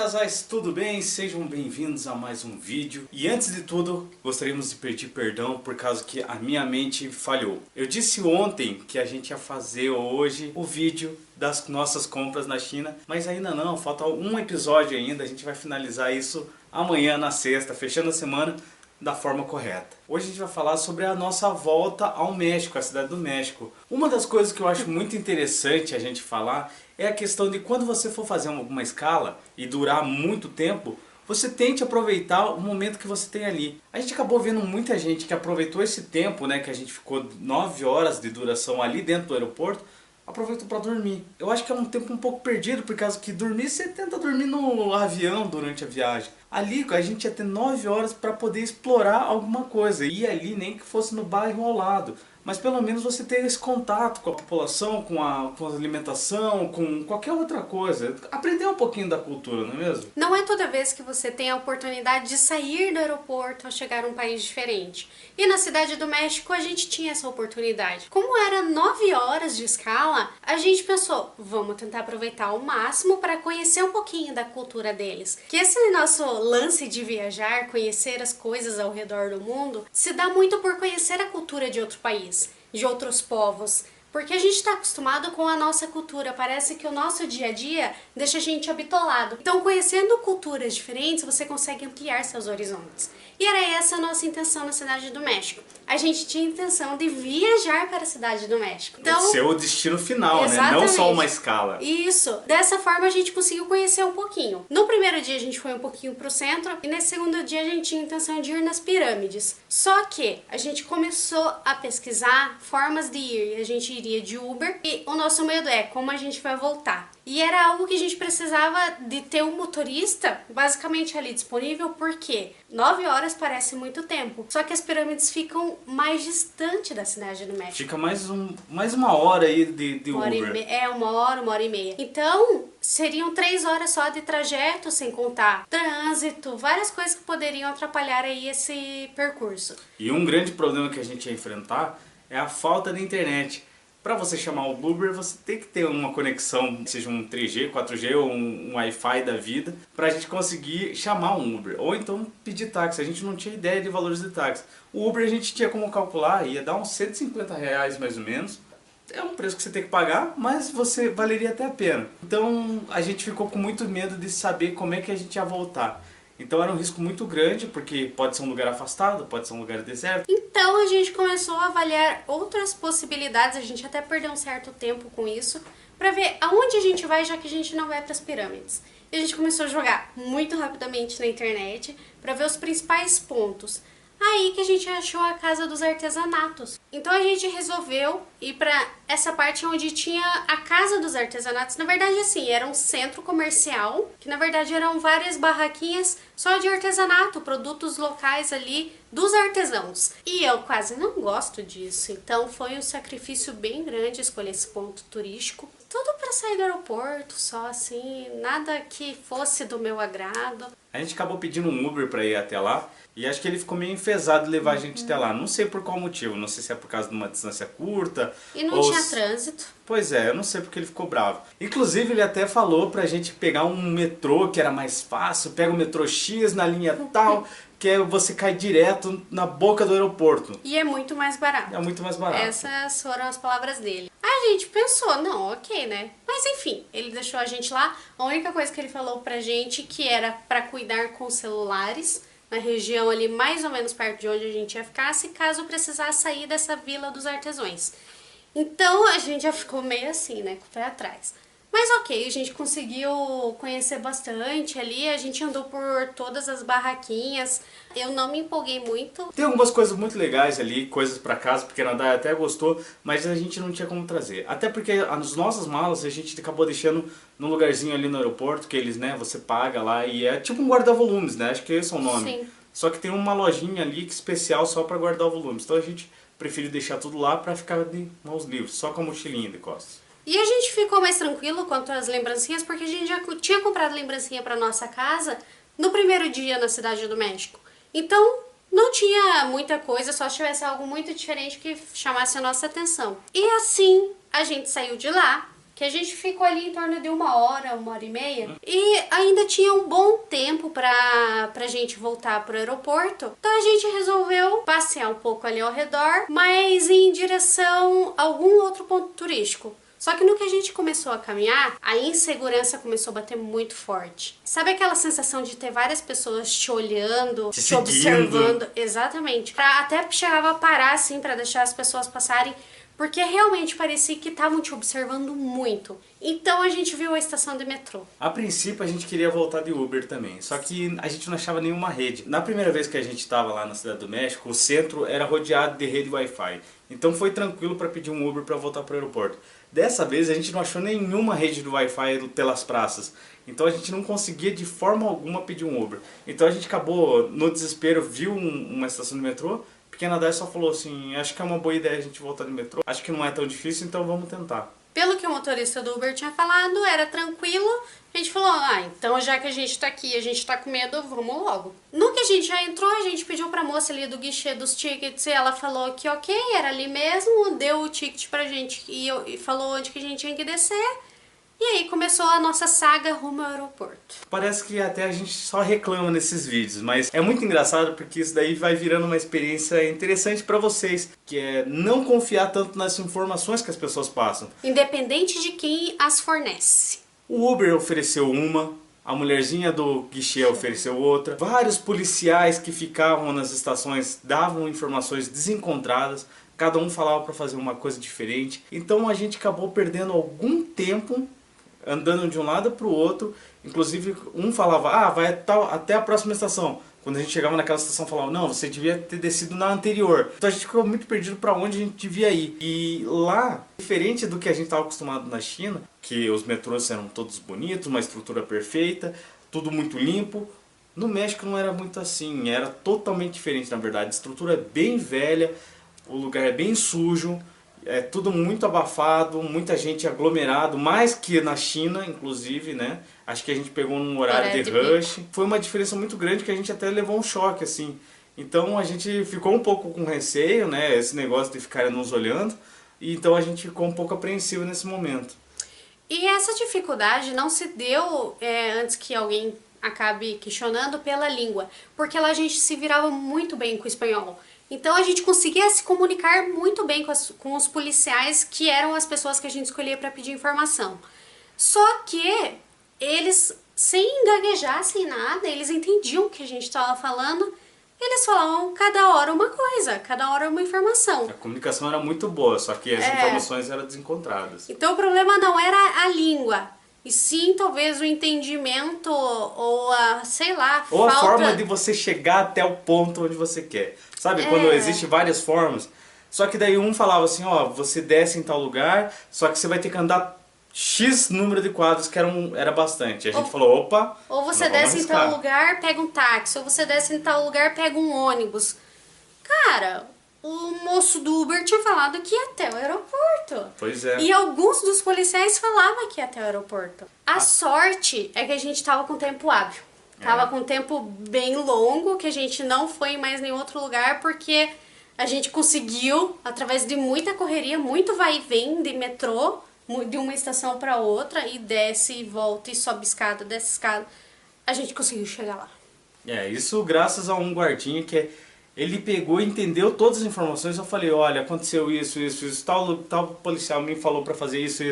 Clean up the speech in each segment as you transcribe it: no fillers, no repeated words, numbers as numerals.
casais, tudo bem? Sejam bem-vindos a mais um vídeo. E antes de tudo, gostaríamos de pedir perdão por causa que a minha mente falhou. Eu disse ontem que a gente ia fazer hoje o vídeo das nossas compras na China, mas ainda não, falta um episódio ainda, a gente vai finalizar isso amanhã na sexta, fechando a semana da forma correta. Hoje a gente vai falar sobre a nossa volta ao México, a cidade do México. Uma das coisas que eu acho muito interessante a gente falar é a questão de quando você for fazer alguma escala e durar muito tempo, você tente aproveitar o momento que você tem ali. A gente acabou vendo muita gente que aproveitou esse tempo, né, que a gente ficou 9 horas de duração ali dentro do aeroporto, aproveitou para dormir. Eu acho que é um tempo um pouco perdido, por causa que dormir, você tenta dormir no avião durante a viagem. Ali a gente ia ter 9 horas para poder explorar alguma coisa. E ali nem que fosse no bairro ao lado. Mas pelo menos você ter esse contato com a população, com a alimentação, com qualquer outra coisa. Aprender um pouquinho da cultura, não é mesmo? Não é toda vez que você tem a oportunidade de sair do aeroporto ao chegar a um país diferente. E na Cidade do México a gente tinha essa oportunidade. Como era 9 horas de escala, a gente pensou, vamos tentar aproveitar ao máximo para conhecer um pouquinho da cultura deles. Que esse nosso lance de viajar, conhecer as coisas ao redor do mundo, se dá muito por conhecer a cultura de outro país, de outros povos, porque a gente está acostumado com a nossa cultura, parece que o nosso dia a dia deixa a gente habitolado. Então, conhecendo culturas diferentes, você consegue ampliar seus horizontes. E era essa a nossa intenção na Cidade do México. A gente tinha a intenção de viajar para a Cidade do México. Então, ser o destino final, exatamente, né? Não só uma escala. Isso. Dessa forma a gente conseguiu conhecer um pouquinho. No primeiro dia a gente foi um pouquinho pro centro e nesse segundo dia a gente tinha a intenção de ir nas pirâmides. Só que a gente começou a pesquisar formas de ir. A gente iria de Uber e o nosso medo é como a gente vai voltar. E era algo que a gente precisava de ter um motorista basicamente ali disponível, porque 9 horas parece muito tempo. Só que as pirâmides ficam mais distante da Cidade do México. Fica mais uma hora aí de Uber. Uma hora e meia. Então, seriam 3 horas só de trajeto, sem contar trânsito, várias coisas que poderiam atrapalhar aí esse percurso. E um grande problema que a gente ia enfrentar é a falta de internet. Para você chamar o Uber, você tem que ter uma conexão, seja um 3G, 4G ou um Wi-Fi da vida, para a gente conseguir chamar um Uber. Ou então pedir táxi. A gente não tinha ideia de valores de táxi. O Uber a gente tinha como calcular, ia dar uns R$150 mais ou menos. É um preço que você tem que pagar, mas você valeria até a pena. Então a gente ficou com muito medo de saber como é que a gente ia voltar. Então era um risco muito grande, porque pode ser um lugar afastado, pode ser um lugar deserto. Então a gente começou a avaliar outras possibilidades, a gente até perdeu um certo tempo com isso, para ver aonde a gente vai, já que a gente não vai para as pirâmides. E a gente começou a jogar muito rapidamente na internet para ver os principais pontos. Aí que a gente achou a Casa dos Artesanatos. Então a gente resolveu ir para essa parte onde tinha a Casa dos Artesanatos. Na verdade, assim, era um centro comercial, que na verdade eram várias barraquinhas só de artesanato, produtos locais ali dos artesãos. E eu quase não gosto disso, então foi um sacrifício bem grande escolher esse ponto turístico. Tudo para sair do aeroporto, só assim, nada que fosse do meu agrado. A gente acabou pedindo um Uber para ir até lá. E acho que ele ficou meio enfesado de levar a gente até lá. Não sei por qual motivo. Não sei se é por causa de uma distância curta. E não tinha trânsito. Pois é, eu não sei porque ele ficou bravo. Inclusive ele até falou pra gente pegar um metrô que era mais fácil. Pega o metrô X na linha tal, que aí você cai direto na boca do aeroporto. E é muito mais barato. É muito mais barato. Essas foram as palavras dele. A gente pensou, não, ok, né? Mas enfim, ele deixou a gente lá. A única coisa que ele falou pra gente que era pra cuidar com celulares na região ali mais ou menos perto de onde a gente ia ficar, se caso precisasse sair dessa Vila dos Artesãos. Então a gente já ficou meio assim, né, com o pé atrás. Mas ok, a gente conseguiu conhecer bastante ali, a gente andou por todas as barraquinhas, eu não me empolguei muito. Tem algumas coisas muito legais ali, coisas pra casa, porque a Nandai até gostou, mas a gente não tinha como trazer. Até porque as nossas malas a gente acabou deixando num lugarzinho ali no aeroporto, que eles, né, você paga lá e é tipo um guarda-volumes, né, acho que esse é o nome. Sim. Só que tem uma lojinha ali que é especial só pra guardar volumes, então a gente preferiu deixar tudo lá pra ficar de mãos livres, só com a mochilinha de costas. E a gente ficou mais tranquilo quanto às lembrancinhas, porque a gente já tinha comprado lembrancinha para nossa casa no primeiro dia na Cidade do México. Então, não tinha muita coisa, só se tivesse algo muito diferente que chamasse a nossa atenção. E assim, a gente saiu de lá, que a gente ficou ali em torno de 1 hora e meia, e ainda tinha um bom tempo pra gente voltar pro aeroporto. Então a gente resolveu passear um pouco ali ao redor, mas em direção a algum outro ponto turístico. Só que no que a gente começou a caminhar, a insegurança começou a bater muito forte. Sabe aquela sensação de ter várias pessoas te olhando, te observando? Exatamente. Até chegava a parar assim pra deixar as pessoas passarem, porque realmente parecia que estavam te observando muito. Então a gente viu a estação de metrô. A princípio a gente queria voltar de Uber também, só que a gente não achava nenhuma rede. Na primeira vez que a gente estava lá na Cidade do México, o centro era rodeado de rede Wi-Fi. Então foi tranquilo para pedir um Uber para voltar para o aeroporto. Dessa vez a gente não achou nenhuma rede do Wi-Fi pelas praças. Então a gente não conseguia de forma alguma pedir um Uber. Então a gente acabou, no desespero, viu uma estação de metrô. Pequena Day só falou assim, acho que é uma boa ideia a gente voltar de metrô. Acho que não é tão difícil, então vamos tentar. Pelo que o motorista do Uber tinha falado, era tranquilo. A gente falou, então já que a gente tá aqui, a gente tá com medo, vamos logo. No que a gente já entrou, a gente pediu pra moça ali do guichê dos tickets e ela falou que ok, era ali mesmo, deu o ticket pra gente e falou onde que a gente tinha que descer. E aí começou a nossa saga rumo ao aeroporto. Parece que até a gente só reclama nesses vídeos, mas é muito engraçado porque isso daí vai virando uma experiência interessante pra vocês, que é não confiar tanto nas informações que as pessoas passam. Independente de quem as fornece. O Uber ofereceu uma, a mulherzinha do guichê ofereceu outra, vários policiais que ficavam nas estações davam informações desencontradas, cada um falava pra fazer uma coisa diferente, então a gente acabou perdendo algum tempo andando de um lado para o outro. Inclusive um falava, vai até a próxima estação. Quando a gente chegava naquela estação falava, não, você devia ter descido na anterior. Então a gente ficou muito perdido para onde a gente devia ir. E lá, diferente do que a gente estava acostumado na China, que os metrôs eram todos bonitos, uma estrutura perfeita, tudo muito limpo, no México não era muito assim, era totalmente diferente na verdade. A estrutura é bem velha, o lugar é bem sujo, é tudo muito abafado, muita gente aglomerado, mais que na China, inclusive, né? Acho que a gente pegou num horário de rush. Foi uma diferença muito grande que a gente até levou um choque, assim. Então a gente ficou um pouco com receio, né? Esse negócio de ficarem nos olhando. E então a gente ficou um pouco apreensivo nesse momento. E essa dificuldade não se deu antes que alguém acabe questionando pela língua. Porque lá a gente se virava muito bem com o espanhol. Então a gente conseguia se comunicar muito bem com os policiais, que eram as pessoas que a gente escolhia para pedir informação. Só que eles, sem gaguejar, sem nada, eles entendiam o que a gente estava falando. Eles falavam cada hora uma coisa, cada hora uma informação. A comunicação era muito boa, só que as informações eram desencontradas. Então o problema não era a língua, e sim talvez o entendimento ou a, sei lá, ou a forma de você chegar até o ponto onde você quer. Sabe, quando existem várias formas, só que daí um falava assim, você desce em tal lugar, só que você vai ter que andar X número de quadros, que era bastante. A gente falou, opa, ou você desce em tal lugar, pega um táxi, ou você desce em tal lugar, pega um ônibus. Cara, o moço do Uber tinha falado que ia até o aeroporto. Pois é. E alguns dos policiais falavam que ia até o aeroporto. A sorte é que a gente tava com tempo hábil. Tava com um tempo bem longo, que a gente não foi em mais nenhum outro lugar, porque a gente conseguiu, através de muita correria, muito vai e vem de metrô, de uma estação para outra, e desce e volta e sobe escada, desce escada, a gente conseguiu chegar lá. Isso graças a um guardinha que ele pegou e entendeu todas as informações. Eu falei, olha, aconteceu isso, tal policial me falou para fazer isso.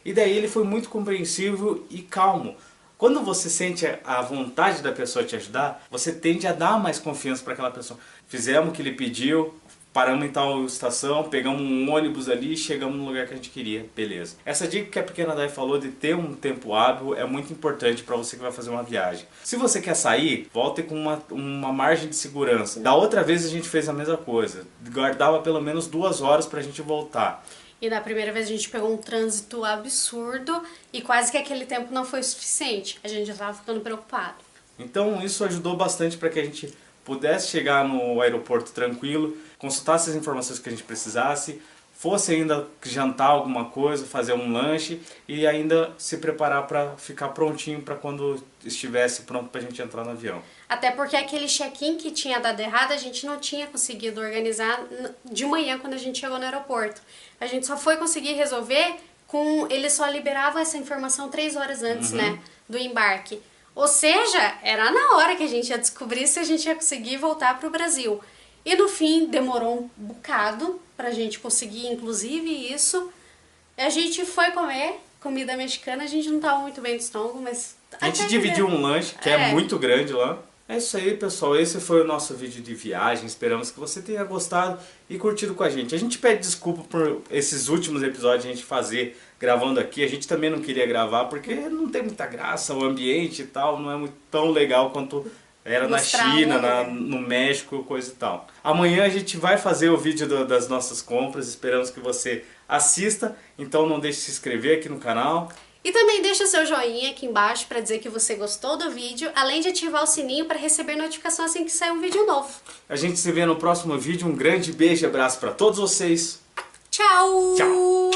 E daí ele foi muito compreensivo e calmo. Quando você sente a vontade da pessoa te ajudar, você tende a dar mais confiança para aquela pessoa. Fizemos o que ele pediu, paramos em tal estação, pegamos um ônibus ali e chegamos no lugar que a gente queria. Beleza. Essa dica que a Pequena Day falou de ter um tempo hábil é muito importante para você que vai fazer uma viagem. Se você quer sair, volte com uma margem de segurança. Da outra vez a gente fez a mesma coisa. Guardava pelo menos 2 horas para a gente voltar. E da primeira vez a gente pegou um trânsito absurdo e quase que aquele tempo não foi suficiente. A gente já estava ficando preocupado. Então isso ajudou bastante para que a gente pudesse chegar no aeroporto tranquilo, consultasse as informações que a gente precisasse, fosse ainda jantar alguma coisa, fazer um lanche e ainda se preparar para ficar prontinho para quando estivesse pronto para a gente entrar no avião. Até porque aquele check-in que tinha dado errado, a gente não tinha conseguido organizar de manhã quando a gente chegou no aeroporto. A gente só foi conseguir resolver Ele só liberava essa informação 3 horas antes, né, do embarque. Ou seja, era na hora que a gente ia descobrir se a gente ia conseguir voltar para o Brasil. E no fim demorou um bocado pra gente conseguir, inclusive isso. A gente foi comer comida mexicana, a gente não tava muito bem do estômago, mas... A gente dividiu um lanche, que é muito grande lá. É isso aí, pessoal. Esse foi o nosso vídeo de viagem. Esperamos que você tenha gostado e curtido com a gente. A gente pede desculpa por esses últimos episódios a gente fazer gravando aqui. A gente também não queria gravar porque não tem muita graça, o ambiente e tal não é muito tão legal quanto era na China, no México, coisa e tal. Amanhã a gente vai fazer o vídeo das nossas compras. Esperamos que você assista. Então não deixe de se inscrever aqui no canal. E também deixa seu joinha aqui embaixo para dizer que você gostou do vídeo, além de ativar o sininho para receber notificação assim que sair um vídeo novo. A gente se vê no próximo vídeo. Um grande beijo e abraço para todos vocês. Tchau! Tchau!